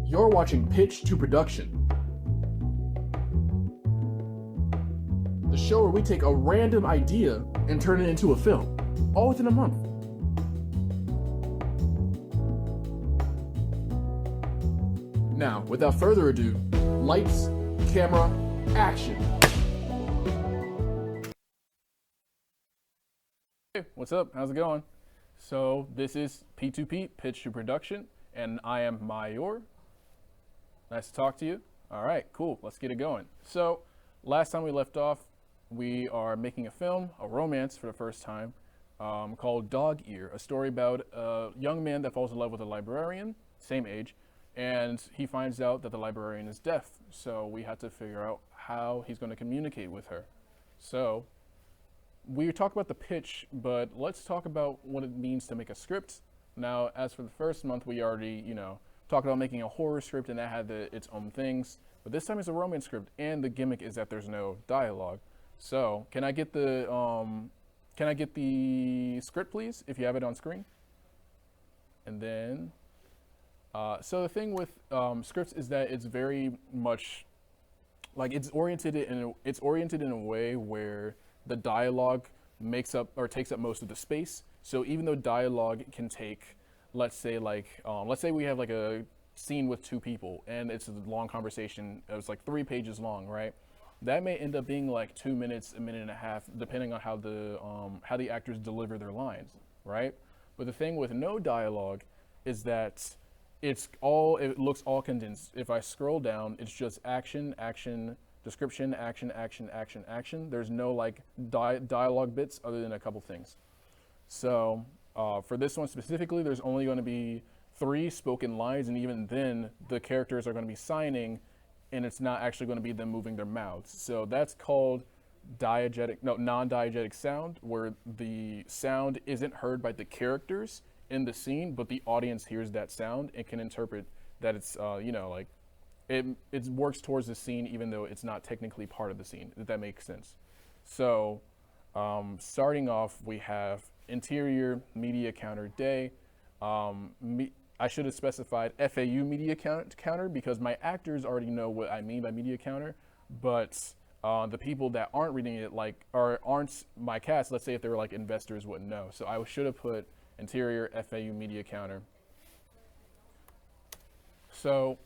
You're watching Pitch2Production, the show where we take a random idea and turn it into a film, all within a month. Now, without further ado, lights, camera, action. Hey, what's up? How's it going? So this is P2P, Pitch2Production, and I am Mayor. Nice to talk to you. All right, cool. Let's get it going. So last time we left off, we are making a film, a romance for the first time, called Dog Ear, a story about a young man that falls in love with a librarian, same age, and he finds out that the librarian is deaf. So we had to figure out how he's going to communicate with her. So we talked about the pitch, but let's talk about what it means to make a script. Now, as for the first month, we already, talked about making a horror script, and that had its own things. But this time it's a romance script, and the gimmick is that there's no dialogue. So, can I get the script, please, if you have it on screen? And then, so the thing with scripts is that it's very much like it's oriented in a way where the dialogue makes up or takes up most of the space. So even though dialogue can take, let's say we have like a scene with two people and it's a long conversation, it's like 3 pages long, right? That may end up being like 2 minutes, a minute and a half, depending on how the actors deliver their lines, right? But the thing with no dialogue is that it looks all condensed. If I scroll down, it's just action, action, description, action, action, action, action. There's no like dialogue bits other than a couple things. So for this one specifically, there's only going to be 3 spoken lines, and even then the characters are going to be signing, and it's not actually going to be them moving their mouths. So that's called non-diegetic sound, where the sound isn't heard by the characters in the scene, but the audience hears that sound and can interpret that it's it works towards the scene even though it's not technically part of the scene, if that makes sense. So starting off, we have interior media counter day. I should have specified FAU media counter because my actors already know what I mean by media counter, but the people that aren't reading it aren't my cast, let's say if they were like investors, wouldn't know. So I should have put interior FAU media counter. So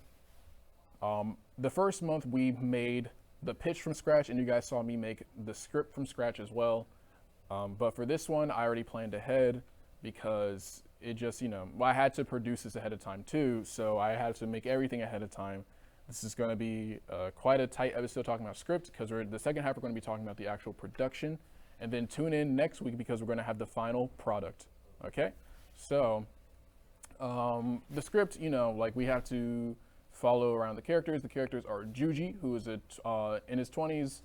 the first month we made the pitch from scratch, and you guys saw me make the script from scratch as well. But for this one, I already planned ahead because it just, I had to produce this ahead of time too. So I had to make everything ahead of time. This is going to be quite a tight episode talking about script because the second half we're going to be talking about the actual production. And then tune in next week because we're going to have the final product. Okay? So the script, we have to follow around the characters. The characters are Juji, who is in his 20s,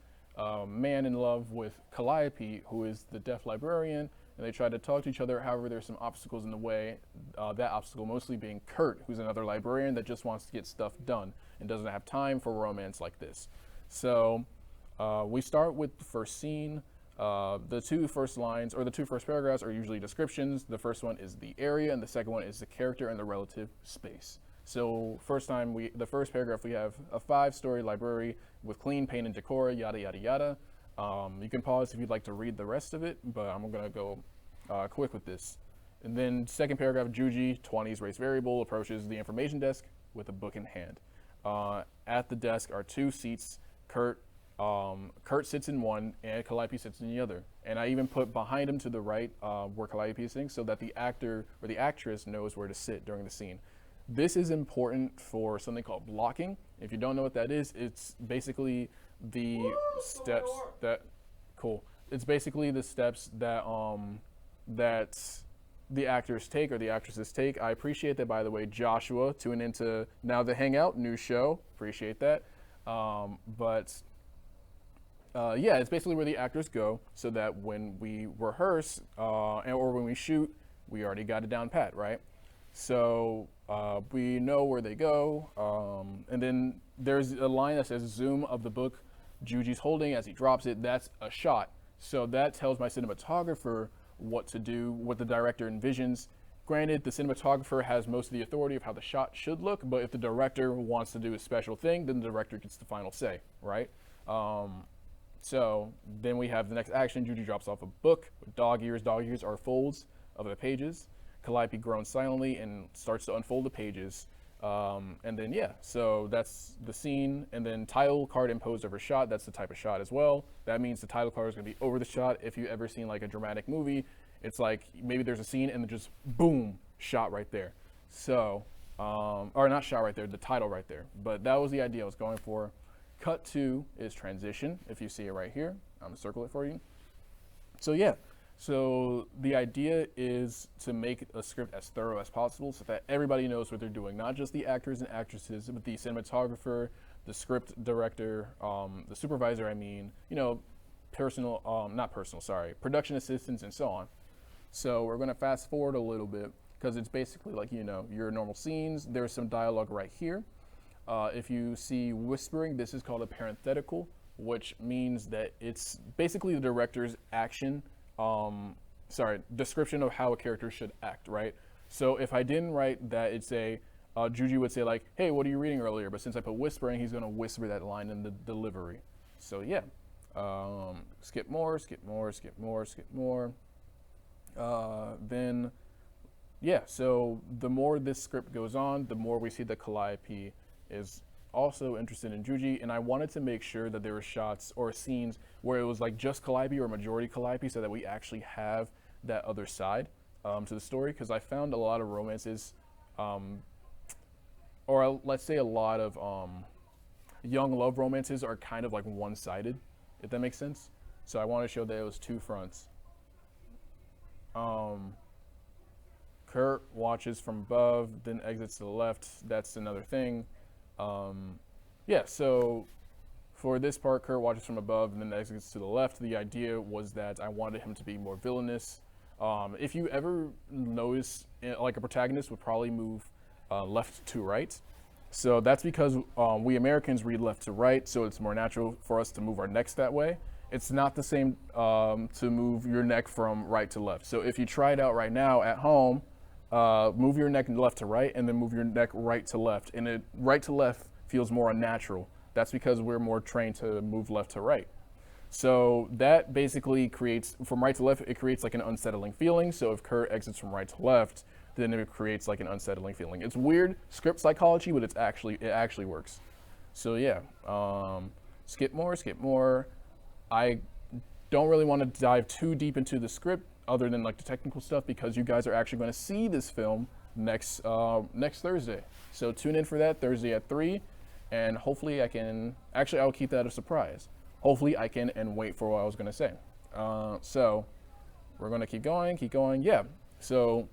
man in love with Calliope, who is the deaf librarian, and they try to talk to each other. However, there's some obstacles in the way, that obstacle mostly being Kurt, who's another librarian that just wants to get stuff done and doesn't have time for romance like this. So we start with the first scene. The 2 first lines, or the 2 first paragraphs, are usually descriptions. The first one is the area, and the second one is the character and the relative space. So the first paragraph, we have a 5-story library with clean paint and decor, yada, yada, yada. You can pause if you'd like to read the rest of it, but I'm going to go quick with this. And then second paragraph, Juji, 20s, race variable, approaches the information desk with a book in hand. At the desk are 2 seats. Kurt sits in one, and Calliope sits in the other. And I even put behind him to the right where Calliope is sitting so that the actor or the actress knows where to sit during the scene. This is important for something called blocking. If you don't know what that is, it's basically the steps that, it's basically the steps that that the actors take or the actresses take. I appreciate that, by the way, Joshua, tuning into Now the Hangout, new show, appreciate that. Yeah, it's basically where the actors go so that when we rehearse or when we shoot, we already got it down pat, right? So we know where they go. And then there's a line that says zoom of the book Juji's holding as he drops it. That's a shot. So that tells my cinematographer what to do, what the director envisions Granted, the cinematographer has most of the authority of how the shot should look, but if the director wants to do a special thing, then the director gets the final say, right? So then we have the next action. Juji drops off a book with dog ears. Dog ears are folds of the pages. Calliope groans silently and starts to unfold the pages. And then, yeah, so that's the scene. And then title card imposed over shot. That's the type of shot as well. That means the title card is going to be over the shot. If you've ever seen like a dramatic movie, it's like maybe there's a scene and then just boom, shot right there. So, or not shot right there, the title right there. But that was the idea I was going for. Cut to is transition. If you see it right here, I'm gonna circle it for you. So yeah, so the idea is to make a script as thorough as possible so that everybody knows what they're doing, not just the actors and actresses, but the cinematographer, the script director, the supervisor, production assistants and so on. So we're gonna fast forward a little bit because it's basically like, your normal scenes. There's some dialogue right here. If you see whispering, this is called a parenthetical, which means that it's basically the director's description of how a character should act, right? So if I didn't write that, it'd say, Juji would say like, hey, what are you reading earlier? But since I put whispering, he's gonna whisper that line in the delivery. So yeah, skip more. Then, yeah, so the more this script goes on, the more we see that Calliope is also interested in Juji, and I wanted to make sure that there were shots or scenes where it was like just Calliope or majority Calliope so that we actually have that other side to the story, because I found a lot of romances, or let's say a lot of young love romances are kind of like one-sided, if that makes sense. So I want to show that it was two fronts. Kurt watches from above, then exits to the left. That's another thing. Yeah, so for this part, Kurt watches from above and then exits to the left. The idea was that I wanted him to be more villainous. If you ever notice, like a protagonist would probably move left to right. So that's because we Americans read left to right, so it's more natural for us to move our necks that way. It's not the same to move your neck from right to left. So if you try it out right now at home, move your neck left to right and then move your neck right to left. And right to left feels more unnatural. That's because we're more trained to move left to right. So that basically creates, from right to left, it creates like an unsettling feeling. So if Kurt exits from right to left, then it creates like an unsettling feeling. It's weird script psychology, but it actually works. So yeah, skip more. I don't really want to dive too deep into the script other than like the technical stuff, because you guys are actually going to see this film next Thursday. So tune in for that Thursday at 3, and hopefully I'll keep that a surprise. Hopefully I can and wait for what I was going to say. So we're going to keep going. Yeah. So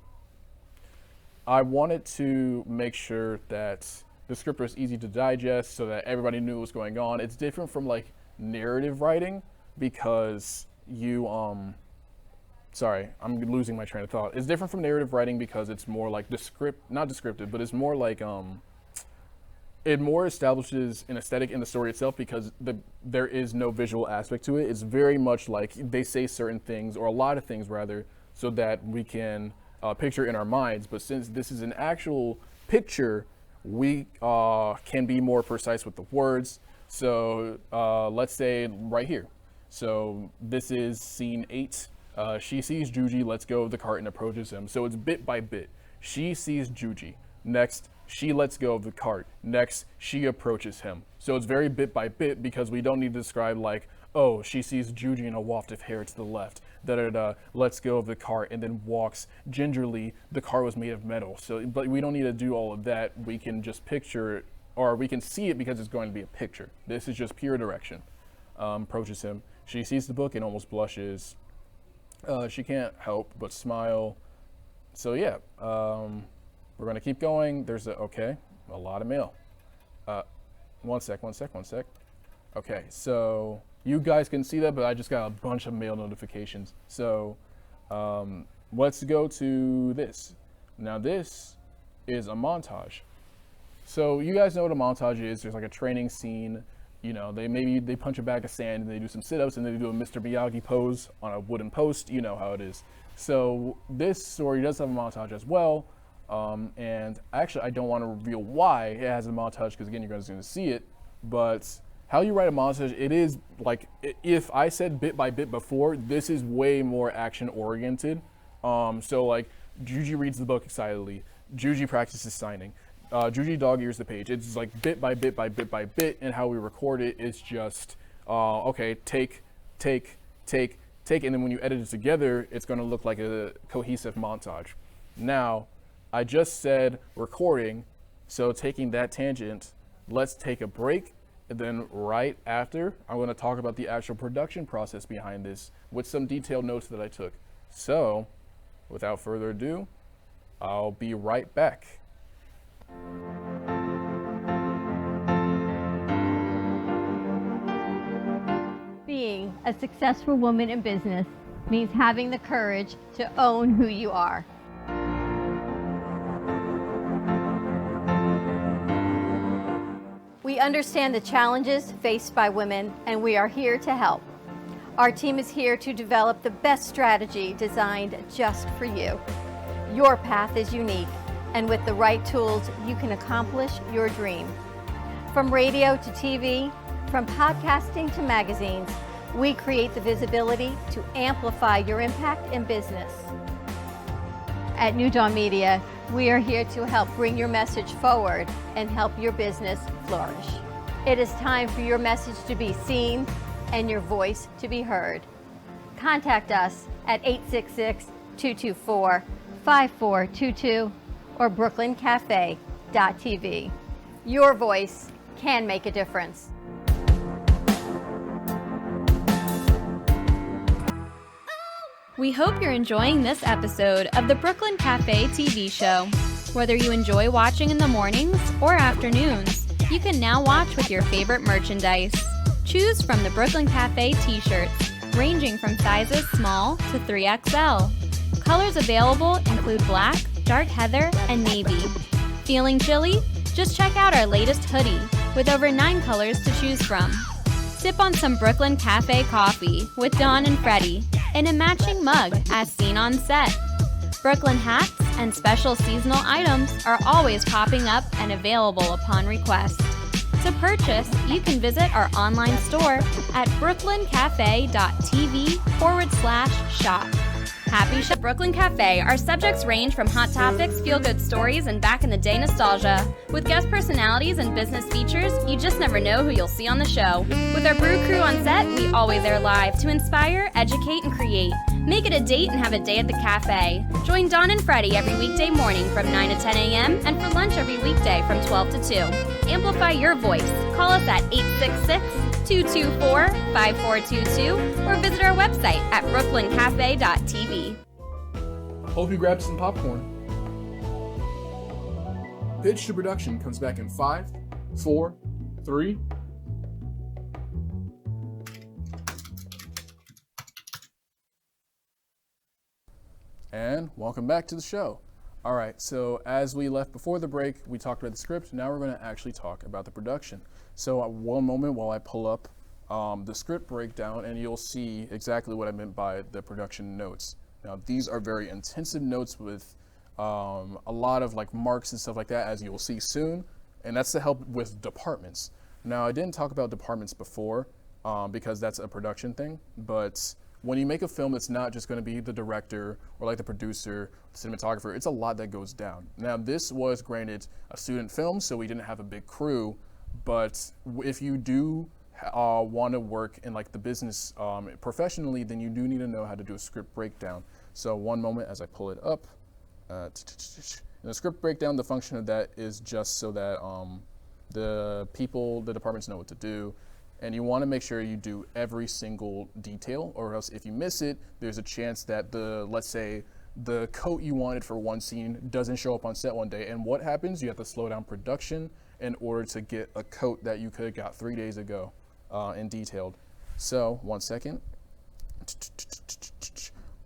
I wanted to make sure that the script was easy to digest so that everybody knew what was going on. It's different from like narrative writing because I'm losing my train of thought. It's different from narrative writing because it's more like not descriptive, but it's more like it more establishes an aesthetic in the story itself because there is no visual aspect to it. It's very much like they say certain things, or a lot of things rather, so that we can picture in our minds. But since this is an actual picture, we can be more precise with the words. So let's say right here. So this is scene 8. She sees Juji, lets go of the cart and approaches him. So it's bit by bit. She sees Juji. Next, she lets go of the cart. Next, she approaches him. So it's very bit by bit because we don't need to describe like, oh, she sees Juji in a waft of hair to the left, lets go of the cart and then walks gingerly. The car was made of metal. So, but we don't need to do all of that. We can just picture it, or we can see it because it's going to be a picture. This is just pure direction. Approaches him. She sees the book and almost blushes. She can't help but smile. So yeah, we're gonna keep going. There's a lot of mail. One sec. Okay, so you guys can see that, but I just got a bunch of mail notifications. So let's go to this. Now this is a montage. So you guys know what a montage is. There's like a training scene. You know, they punch a bag of sand and they do some sit-ups and they do a Mr. Miyagi pose on a wooden post. You know how it is. So this story does have a montage as well. And actually, I don't want to reveal why it has a montage because again, you guys are going to see it. But how you write a montage, it is like, if I said bit by bit before, this is way more action oriented. So like, Juji reads the book excitedly. Juji practices signing. Juji dog ears the page. It's like bit by bit by bit by bit, and how we record it is just, okay, take, and then when you edit it together, it's gonna look like a cohesive montage. Now, I just said recording, so taking that tangent, let's take a break, and then right after, I'm gonna talk about the actual production process behind this with some detailed notes that I took. So, without further ado, I'll be right back. Being a successful woman in business means having the courage to own who you are. We understand the challenges faced by women, and we are here to help. Our team is here to develop the best strategy designed just for you. Your path is unique, and with the right tools, you can accomplish your dream. From radio to TV, from podcasting to magazines, we create the visibility to amplify your impact in business. At New Dawn Media, we are here to help bring your message forward and help your business flourish. It is time for your message to be seen and your voice to be heard. Contact us at 866-224-5422 or brooklyncafe.tv. Your voice can make a difference. We hope you're enjoying this episode of the Brooklyn Cafe TV show. Whether you enjoy watching in the mornings or afternoons, you can now watch with your favorite merchandise. Choose from the Brooklyn Cafe t-shirts, ranging from sizes small to 3XL. Colors available include black, dark heather, and navy. Feeling chilly? Just check out our latest hoodie with over 9 colors to choose from. Sip on some Brooklyn Cafe coffee with Dawn and Freddie in a matching mug as seen on set. Brooklyn hats and special seasonal items are always popping up and available upon request. To purchase, you can visit our online store at brooklyncafe.tv/shop. Happy shop. Brooklyn Cafe. Our subjects range from hot topics, feel-good stories, and back-in-the-day nostalgia. With guest personalities and business features, you just never know who you'll see on the show. With our brew crew on set, we always air live to inspire, educate, and create. Make it a date and have a day at the cafe. Join Dawn and Freddie every weekday morning from 9 to 10 a.m. and for lunch every weekday from 12 to 2. Amplify your voice. Call us at 866-224-5422 or visit our website at brooklyncafe.tv. Hope you grabbed some popcorn. Pitch2Production comes back in 5, 4, 3. And welcome back to the show. All right, so as we left before the break, we talked about the script. Now we're going to actually talk about the production. So one moment while I pull up the script breakdown, and you'll see exactly what I meant by the production notes. Now, these are very intensive notes with a lot of like marks and stuff like that, as you will see soon. And that's to help with departments. Now, I didn't talk about departments before because that's a production thing, but when you make a film, it's not just going to be the director or like the producer, the cinematographer. It's a lot that goes down. Now, this was granted a student film, so we didn't have a big crew. But if you do want to work in like the business professionally, then you do need to know how to do a script breakdown. So one moment as I pull it up. In the script breakdown, the function of that is just so that the departments know what to do. And you want to make sure you do every single detail, or else if you miss it, there's a chance that let's say the coat you wanted for one scene doesn't show up on set one day. And what happens? You have to slow down production in order to get a coat that you could have got 3 days ago and detailed. So 1 second.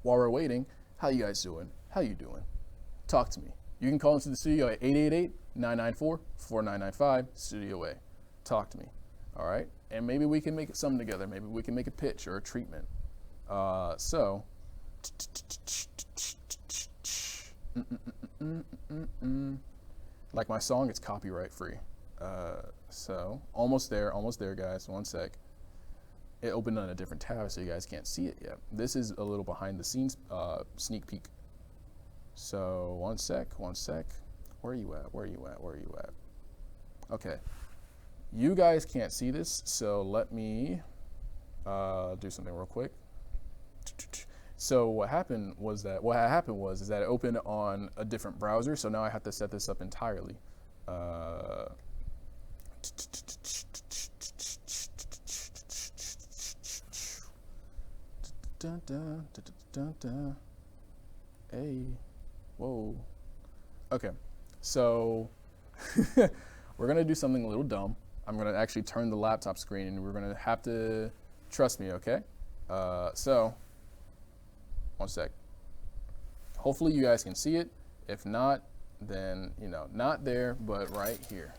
While we're waiting, how you guys doing? How you doing? Talk to me. You can call into the studio at 888-994-4995, Studio A. Talk to me. All right. and maybe we can make something together. Maybe we can make a pitch or a treatment. So, like my song, it's copyright free. So almost there, guys. One sec. It opened on a different tab, so you guys can't see it yet. This is a little behind the scenes sneak peek. So one sec. Where are you at? Okay. You guys can't see this, so let me do something real quick. So what happened was that it opened on a different browser, so now I have to set this up entirely. Hey, whoa. Okay, so we're gonna do something a little dumb. I'm gonna actually turn the laptop screen, and we're gonna have to trust me, okay? So, one sec. Hopefully you guys can see it. If not, then, you know, not there, but right here.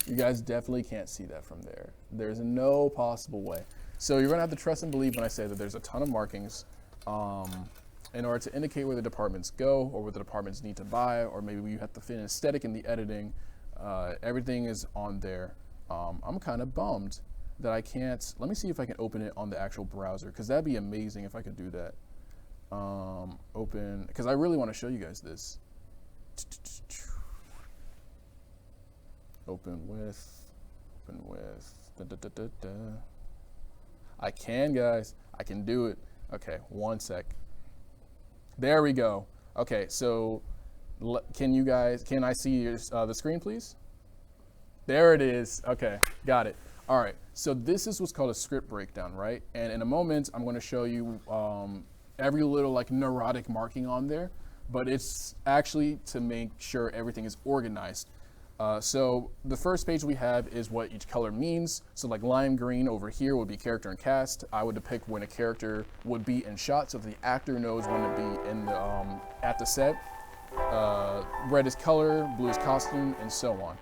You guys definitely can't see that from there. There's no possible way. So you're gonna have to trust and believe when I say that there's a ton of markings in order to indicate where the departments go or what the departments need to buy, or maybe you have to fit an aesthetic in the editing. Everything is on there. I'm kind of bummed that I can't. Let me see if I can open it on the actual browser, because that'd be amazing if I could do that. Open, because I really want to show you guys this. Open with. I can, guys. I can do it. Okay, one sec. There we go. Okay, so can I see the screen, please? There it is. Okay, got it. All right, so this is what's called a script breakdown, right? And in a moment, I'm going to show you every little like neurotic marking on there, but it's actually to make sure everything is organized. So the first page we have is what each color means. So like lime green over here would be character and cast. I would depict when a character would be in shot, so the actor knows when to be in the at the set. Red is color, blue is costume, and so on.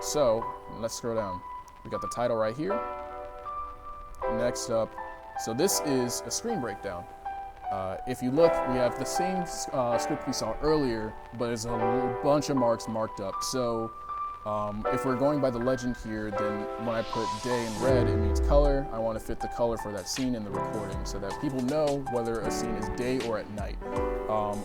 So let's scroll down. We got the title right here. Next up, so this is a screen breakdown. If you look, we have the same script we saw earlier, but there's a bunch of marks marked up. So if we're going by the legend here, then when I put day in red, it means color. I want to fit the color for that scene in the recording so that people know whether a scene is day or at night.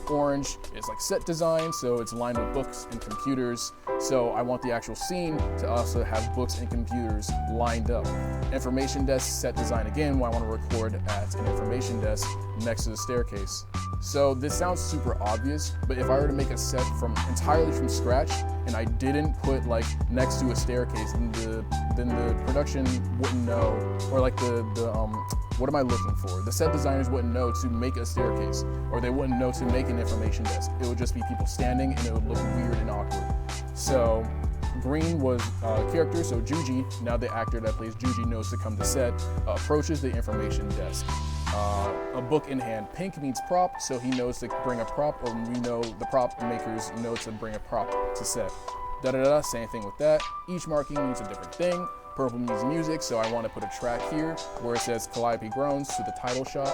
Orange is like set design, so it's aligned with books and computers. So I want the actual scene to also have books and computers lined up. Information desk set design again, when I want to record at an information desk next to the staircase. So this sounds super obvious, but if I were to make a set entirely from scratch and I didn't put like next to a staircase, then the production wouldn't know, or like what am I looking for? The set designers wouldn't know to make a staircase, or they wouldn't know to make an information desk. It would just be people standing, and it would look weird and awkward. So green was character, so Juji, now the actor that plays Juji knows to come to set, approaches the information desk. A book in hand. Pink means prop, so he knows to bring a prop, or we know the prop makers know to bring a prop to set. Same thing with that. Each marking means a different thing. Purple means music, so I want to put a track here where it says Calliope Groans to the title shot.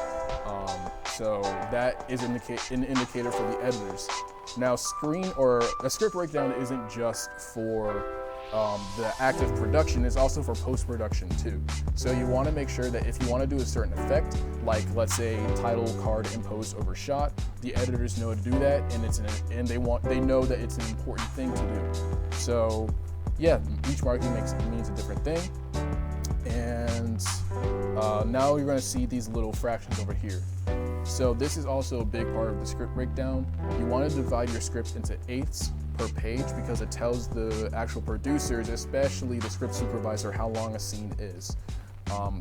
So that is an indicator for the editors. Now, a script breakdown isn't just for the active production, is also for post-production too. So you want to make sure that if you want to do a certain effect, like let's say title card imposed over shot, the editors know to do that, and they know that it's an important thing to do. So yeah, each marking means a different thing. And now you're going to see these little fractions over here. So this is also a big part of the script breakdown. You want to divide your script into eighths per page, because it tells the actual producers, especially the script supervisor, how long a scene is.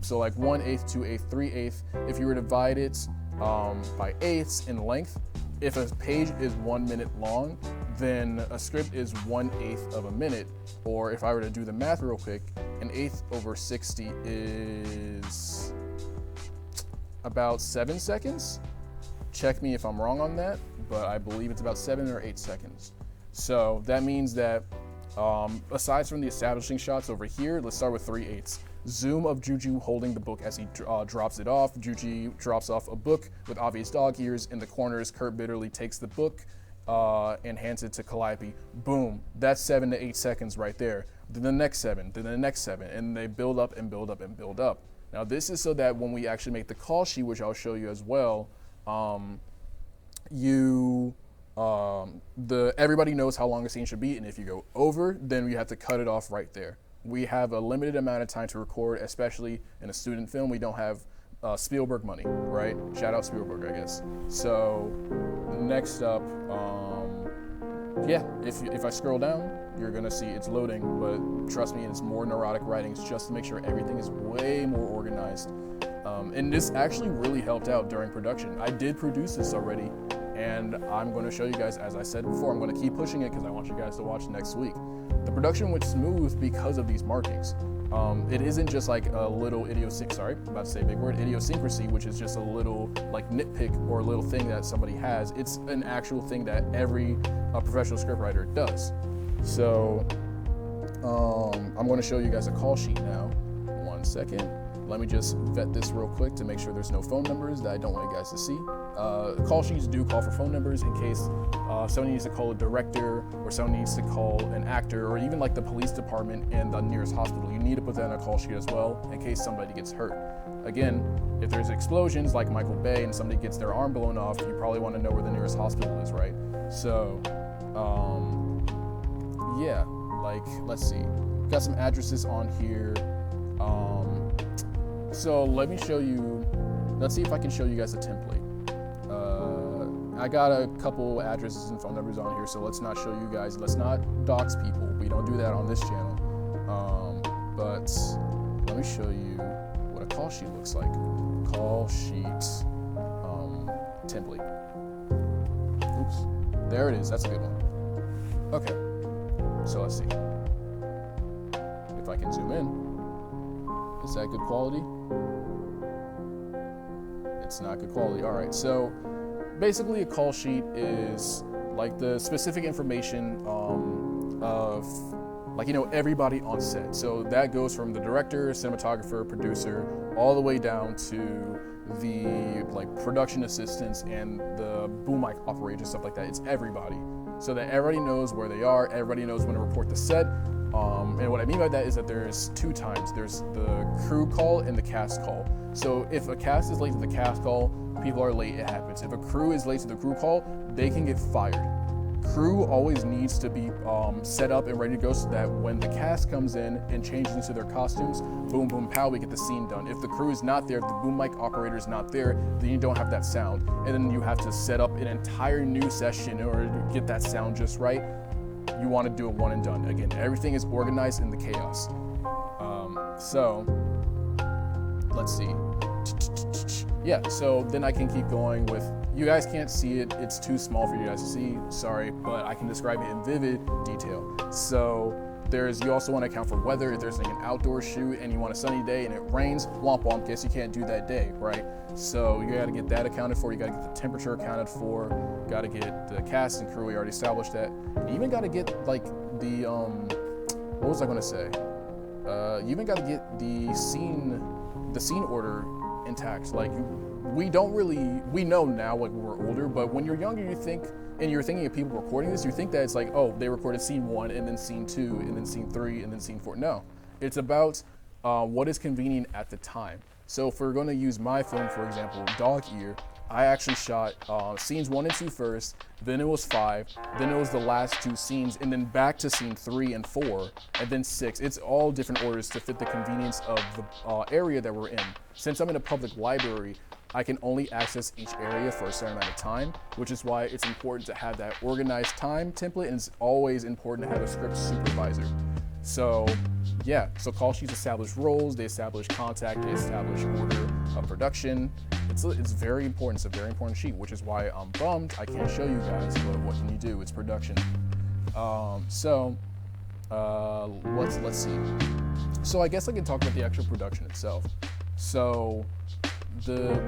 So like 1/8, 2/8, 3/8. If you were to divide it by eighths in length, if a page is 1 minute long, then a script is 1/8 of a minute. Or if I were to do the math real quick, an eighth over 60 is about 7 seconds. Check me if I'm wrong on that, but I believe it's about 7 or 8 seconds. So that means that aside from the establishing shots over here, let's start with 3/8. zoom of Juju holding the book as he drops it off. Juju drops off a book with obvious dog ears. In the corners, Kurt bitterly takes the book and hands it to Calliope. Boom, that's 7 to 8 seconds right there. Then the next 7, then the next 7, and they build up and build up and build up. Now this is so that when we actually make the call sheet, which I'll show you as well, everybody knows how long a scene should be, and if you go over, then you have to cut it off right there. We have a limited amount of time to record, especially in a student film. We don't have Spielberg money, right? Shout out Spielberg, I guess. So next up, yeah, if I scroll down, you're gonna see it's loading, but trust me, it's more neurotic writings just to make sure everything is way more organized. And this actually really helped out during production. I did produce this already, and I'm going to show you guys, as I said before, I'm going to keep pushing it because I want you guys to watch next week. The production went smooth because of these markings. It isn't just like a little idiosyncrasy, which is just a little like nitpick or a little thing that somebody has. It's an actual thing that every professional scriptwriter does. So I'm going to show you guys a call sheet now. 1 second. Let me just vet this real quick to make sure there's no phone numbers that I don't want you guys to see. Call sheets do call for phone numbers in case someone needs to call a director or someone needs to call an actor or even like the police department and the nearest hospital. You need to put that on a call sheet as well in case somebody gets hurt. Again, if there's explosions like Michael Bay and somebody gets their arm blown off, you probably want to know where the nearest hospital is, right? So, yeah, like, let's see. Got some addresses on here. So let me show you, let's see if I can show you guys a template. I got a couple addresses and phone numbers on here, so let's not show you guys, let's not dox people. We don't do that on this channel. But let me show you what a call sheet looks like. Call sheet template. Oops, there it is, that's a good one. Okay, so let's see. If I can zoom in. Is that good quality? It's not good quality. All right, so basically a call sheet is like the specific information of like, you know, everybody on set. So that goes from the director, cinematographer, producer, all the way down to the like production assistants and the boom mic operators, stuff like that. It's everybody. So that everybody knows where they are, everybody knows when to report the set. And what I mean by that is that there's 2 times. There's the crew call and the cast call. So if a cast is late to the cast call, people are late, it happens. If a crew is late to the crew call, they can get fired. Crew always needs to be set up and ready to go so that when the cast comes in and changes into their costumes, boom, boom, pow, we get the scene done. If the crew is not there, if the boom mic operator is not there, then you don't have that sound. And then you have to set up an entire new session in order to get that sound just right. You want to do it one and done. Again, everything is organized in the chaos. So let's see. Yeah, so then I can keep going with, you guys can't see it, it's too small for you guys to see, sorry, but I can describe it in vivid detail. So you also want to account for weather. If there's like an outdoor shoot and you want a sunny day and it rains, womp womp, guess you can't do that day, right? So you gotta get that accounted for, you gotta get the temperature accounted for, gotta get the cast and crew, we already established that. You even gotta get like the, what was I gonna say? You even gotta get the scene order intact. Like we know now, like we're older, but when you're younger, you're thinking of people recording this, you think that it's like, oh, they recorded scene 1 and then scene 2 and then scene 3 and then scene 4. No, it's about what is convenient at the time. So if we're going to use my film, for example, Dog Ear, I actually shot scenes 1 and 2 first, then it was 5, then it was the last 2 scenes, and then back to scene 3 and 4, and then 6. It's all different orders to fit the convenience of the area that we're in. Since I'm in a public library, I can only access each area for a certain amount of time, which is why it's important to have that organized time template, and it's always important to have a script supervisor. So yeah, so call sheets establish roles, they establish contact, they establish order of production. It's very important, it's a very important sheet, which is why I'm bummed I can't show you guys, but what can you do, it's production. Let's see. So I guess I can talk about the actual production itself. So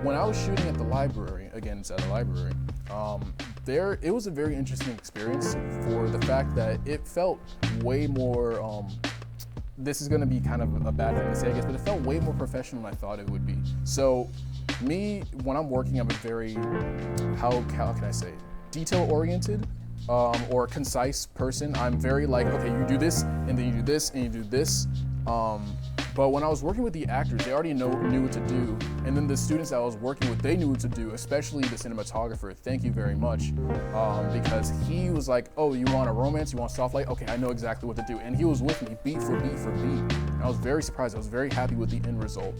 when I was shooting at the library, again, it's at a library, it was a very interesting experience for the fact that it felt way more this is going to be kind of a bad thing to say, I guess, but it felt way more professional than I thought it would be. So me, when I'm working, I'm a very, how can I say, detail-oriented or concise person. I'm very like, okay, you do this, and then you do this, and you do this. But when I was working with the actors, they already knew what to do. And then the students that I was working with, they knew what to do, especially the cinematographer. Thank you very much. Because he was like, oh, you want a romance? You want soft light? Okay, I know exactly what to do. And he was with me beat for beat for beat. And I was very surprised. I was very happy with the end result.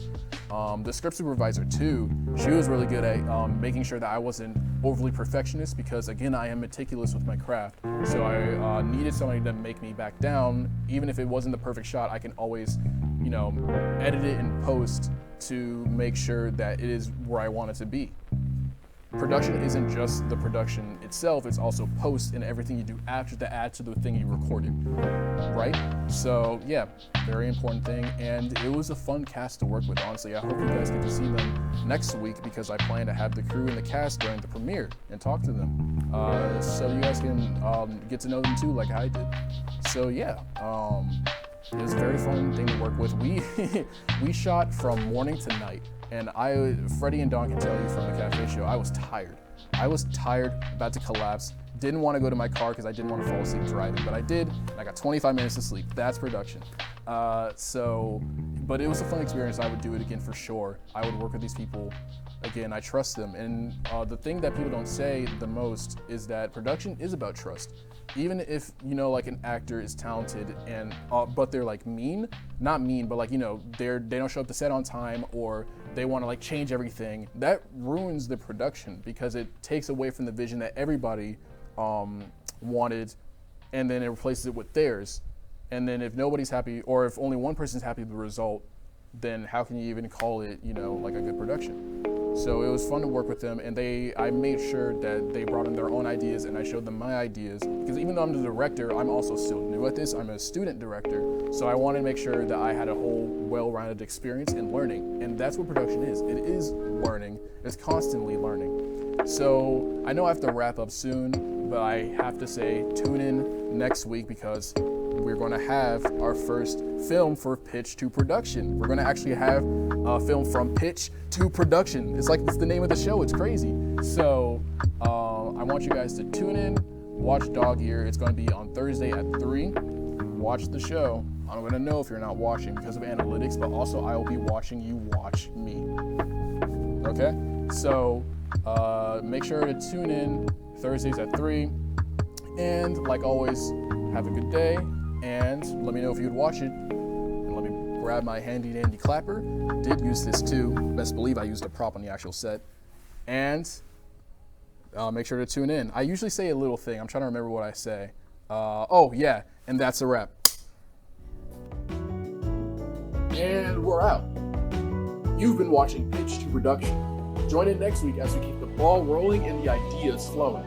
The script supervisor too, she was really good at making sure that I wasn't overly perfectionist, because again, I am meticulous with my craft. So I needed somebody to make me back down. Even if it wasn't the perfect shot, I can always, you know, edit it in post to make sure that it is where I want it to be. Production isn't just the production itself, it's also post and everything you do after to add to the thing you recorded, right? So yeah, very important thing, and it was a fun cast to work with, honestly. I hope you guys get to see them next week, because I plan to have the crew and the cast during the premiere and talk to them, so you guys can get to know them too, like I did. So yeah, it was a very fun thing to work with. We shot from morning to night, and Freddie and Don can tell you from the cafe show, I was tired. I was tired, about to collapse. Didn't want to go to my car because I didn't want to fall asleep driving, but I did, and I got 25 minutes of sleep. That's production. But it was a fun experience. I would do it again for sure. I would work with these people again. I trust them, and the thing that people don't say the most is that production is about trust. Even if, you know, like an actor is talented and but they're like not mean, but like, you know, they don't show up to set on time, or they want to like change everything, that ruins the production, because it takes away from the vision that everybody wanted, and then it replaces it with theirs. And then if nobody's happy, or if only one person's happy with the result, then how can you even call it, you know, like a good production? So it was fun to work with them, and I made sure that they brought in their own ideas, and I showed them my ideas, because even though I'm the director, I'm also still new at this. I'm a student director, so I wanted to make sure that I had a whole well-rounded experience in learning, and that's what production is. It is learning. It's constantly learning. So I know I have to wrap up soon, but I have to say, tune in next week, because we're going to have our first film for Pitch2Production. We're going to actually have a film from Pitch2Production. It's the name of the show. It's crazy. So I want you guys to tune in, watch Dog Ear. It's going to be on Thursday at 3. Watch the show. I'm going to know if you're not watching because of analytics, but also I will be watching you watch me. Okay? So make sure to tune in Thursdays at 3. And like always, have a good day. And let me know if you'd watch it. And let me grab my handy dandy clapper. Did use this too. Best believe I used a prop on the actual set. And make sure to tune in. I usually say a little thing. I'm trying to remember what I say. Oh yeah, and that's a wrap. And we're out. You've been watching Pitch2Production. Join in next week as we keep the ball rolling and the ideas flowing.